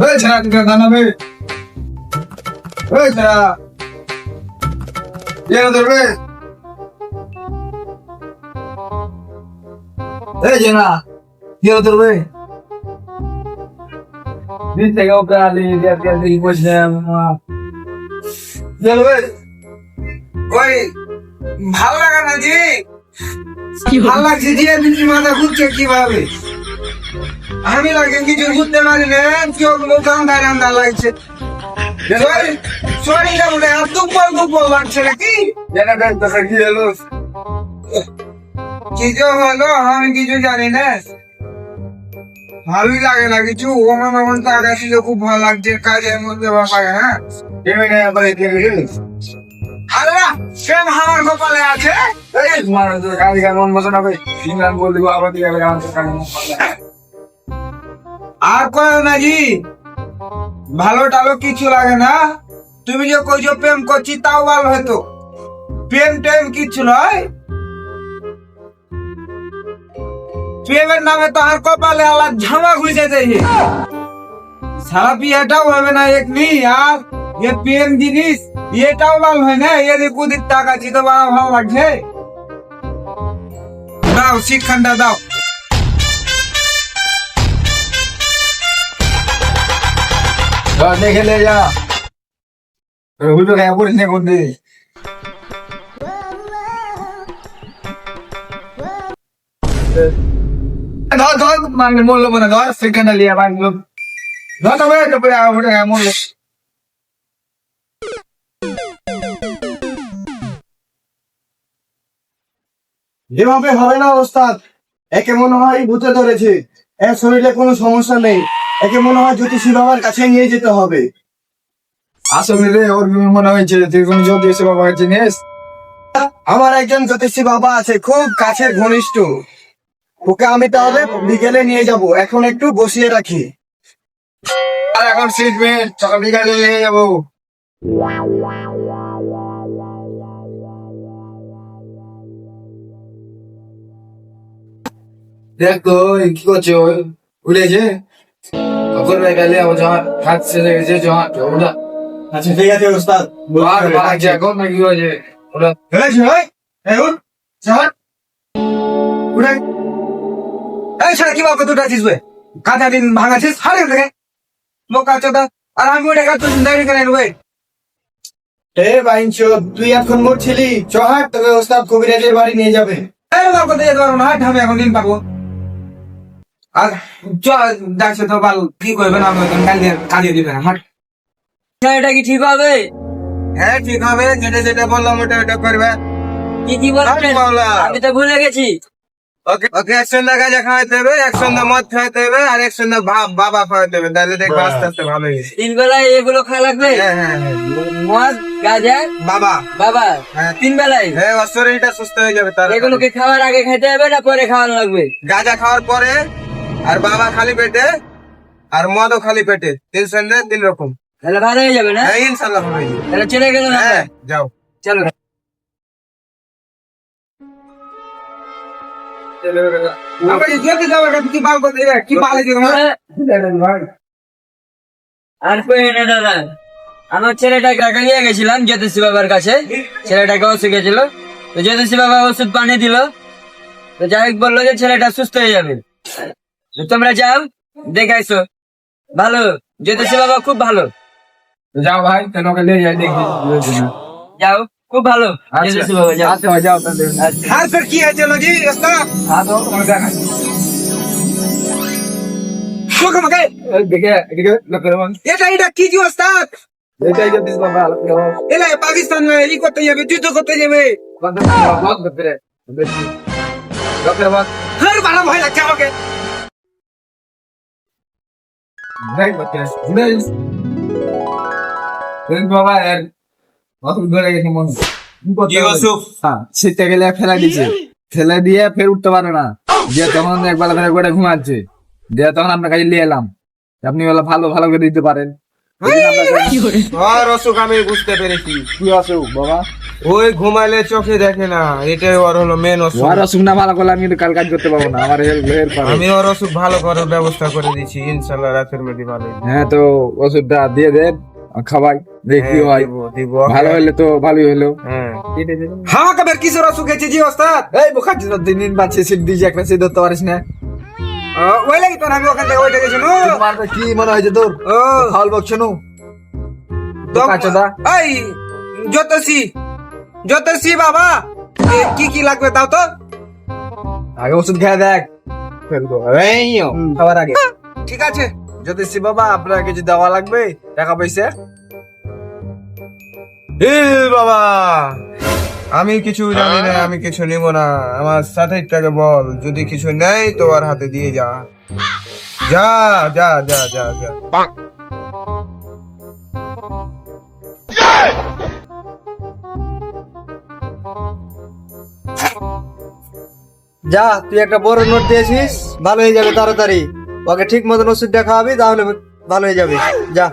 ওই ছাড়া তুই দাঁড়াবে ওই ছাড়া এনে ধরবে এই যে না এনে ধরবে দিন থেকে ওকে আলি দিয়ে বসলাম চলবে ওই ভালো লাগা না জি ভালো লাগছে জি বিচি মাথা ঘুরছে কিভাবে আমি লাগে কিছু ঘুরতে পারি না চোখগুলো ঠান্ডা ঠান্ডা লাগছে শরীরটা বলে আর দুর্বল লাগছে নাকি জানা দেন তো কি হলো কিছু হলো আমি কিছু জানি না ভালোই লাগে না কিছু ওমান ওমান টাকা ছিল খুব ভালো লাগছে কাজের মধ্যে বাবা হ্যাঁ এমনি আবার আরে না সেম আমার কপালে আছে এই তোমার কাজ কেমন মতো না ভাই ইংল্যান্ড বল দিব আবার দিয়ে গান আর কয় না জি ভালো টালো কিছু লাগে না তুমি যে কইছো প্রেম করছি তাও ভালো হতো প্রেম টেম কিছু নয় প্রেমের নামে তো আর কপালে আল্লাহ ঝামা ঘুষে দেয় সারা বিয়েটাও হবে না একনি আর এ প্রেম জিনিস এটাও ভালো হয় না এদিক ওদিক টাকা চিতো ভালো লাগছে দাও শিক্ষাটা দাও দেখে লে যা উল্টো খায় পড়িস না কোন দিকে ধর মানে মূল্য মনে ধর সেখানে লিয়া বাংলো ধর তবে তারপরে ওটা মূল্য এভাবে হবে না ওস্তাদ একে মনে হয় ভূতে ধরেছে এর শরীরে কোনো সমস্যা নেই একে মনে হয় জ্যোতিষী বাবার কাছে নিয়ে যেতে হবে আসলে রে ওর মনে হয়েছে তুই কোন জ্যোতিষী বাবা চিনিস আমার একজন জ্যোতিষী বাবা আছে খুব কাছের ঘনিষ্ঠ ওকে আমি তাহলে বিকেলে নিয়ে যাব এখন একটু বসিয়ে রাখি আর এখন সিট মেট সকাল বিকালে নিয়ে যাবো দেখ তো কি করছে ওই উঠেছে তখন গেলে আমার জমা হাত ছেড়ে গেছে জমা ওটা আচ্ছা ঠিক আছে ওস্তাদ আর বাড়ছে এখন না কি হয়েছে ওটা এই ছেড়ে কি বাবা দুটা আসিস কাঁচা দিন ভাঙাছিস হারে দেখে বোকা চোদা আর আমি ওটা কাজ করছি দাঁড়িয়ে কেন ভাই হে বাইনচো তুই এখন মরছিলি চহাট তোকে ওস্তাদ কবিরাজের বাড়ি নিয়ে যাবে এই বাবা কোথায় যেতে পারবো না হাট আমি এখন দিন পাবো আর চ দেখছো তো বাল কি করবে না আমি কালিয়ে দিবে না হাট এটা কি ঠিক হবে? হ্যাঁ ঠিক হবে যেটা যেটা বললাম ওটা ওটা করবে কি বলছেন? আমি তো ভুলে গেছি। ওকে ওকে এক সন্ধ্যা গাঁজা খাওয়াইতে হবে এক সন্ধ্যা মদ খাওয়াইতে হবে আর এক সন্ধ্যা বাবা খাওয়াইতে হবে তাহলে দেখবে আস্তে আস্তে ভালো হয়ে গেছে 3 বেলায় এগুলো খাওয়া লাগবে। হ্যাঁ হ্যাঁ মদ গাঁজা বাবা বাবা হ্যাঁ 3 বেলায় হ্যাঁ ওর শরীরটা সুস্থ হয়ে যাবে তার এগুলো কি খাওয়ার আগে খাইতে হবে না পরে খাওয়ানো লাগবে? গাঁজা খাওয়ার পরে আর বাবা খালি পেটে আর মদও খালি পেটে 3 সন্ধ্যা 3 রকম তাহলে ভালো হয়ে যাবে না? হ্যাঁ ইনশাআল্লাহ ভালো হয়ে যাবে তাহলে চলে গেলাম আমরা। হ্যাঁ যাও চলো আমরা যেতে যাবো কি বাল করতে কি বাল আর কই না দাদা, আমার ছেলেটাকে টাকা নিয়ে গেছিলাম জ্যোতিষী বাবার কাছে, ছেলেটাকে ওষুধ গেছিল তো জ্যোতিষী বাবা ওষুধ পানি দিল তো যাই হোক বললো যে ছেলেটা সুস্থ হয়ে যাবে। তো তোমরা যাও দেখাইছো ভালো, জ্যোতিষী বাবা খুব ভালো। যাও ভাই কেন ওকে নিয়ে যাই দেখি যাও খুব ভালো জ্যোতিষী বাবা, যাও আচ্ছা যাও তাহলে আর ফের কি হয়েছে নাকি রাস্তা তো তোমার দেখা শোক আমাকে দেখে এদিকে লক্ষ্য রাখুন এটা কি জি ওস্তাদ এটাই যদি বাবা এলা পাকিস্তান না এই করতে যাবে যুদ্ধ করতে যাবে বন্ধ করতে রে লক্ষ্য রাখুন হর বাড়া ভয় লাগছে আমাকে नहीं बच्चे नहीं बाबा यार बहुत उधर है मन जी वासुफ हां সেটা গেলে ফেলা দিয়েছে ফেলা দিয়ে ফের উঠতে পারে না যে তখন একবার ধরে করে ঘুমাচ্ছে দিয়ে তখন আপনার কাছে নিয়ে এলাম আপনি বলে ভালো ভালো করে দিতে পারেন কি করে আর অসুখ আমি বুঝতে পেরেছি কি অসুখ বাবা ওই ঘুমাইলে চোখে দেখে না, এটাই ওর হলো মেন অসুখ। ওর অসুখ না ভালো করলে আমি কিন্তু কাল কাজ করতে পারবো না, আমার হেল্প আমি ওর অসুখ ভালো করার ব্যবস্থা করে দিচ্ছি, ইনশাল্লাহ রাতের মধ্যে ভালো হয়ে যাবে। হ্যাঁ, তো ওষুধটা দিয়ে দে, খাবাই দেখি হ্যাঁ, হয়, দিব। ভালো হইলে তো ভালোই হইলো। হ্যাঁ হ্যাঁ, কবে কিসের অসুখ হয়েছে জি ওস্তাদ? এই বোকা দিন বাচ্চা সিট দিয়েছি, একটা সিট ধরতে পারিস না। ওই লাগি তো আমি ওখান থেকে ওইটা গেছি নো। তোমার তো কি মনে হয় যে তোর ও ফাউল বকছো নু? এই জ্যোতিষী বাবা, কি কি লাগবে তাও তো? আগে ওষুধ খেয়ে দেখ খাবার আগে। ঠিক আছে। জ্যোতিষী বাবা, আপনার কিছু দেওয়া লাগবে, টাকা পয়সা? এ বাবা, আমি কিছু জানি না, আমি কিছু নিব না। আমার সাথে টাকা বল, যদি কিছু নেই তো আর হাতে দিয়ে যা। যা যা যা যা যা। যা, তুই একটা বড় নোট দিয়েছিস, ভালো হয়ে যাবে তাড়াতাড়ি। ওকে ঠিক মতন ওষুধ খাওয়াবি, তাহলে ভালো হয়ে যাবে। যা।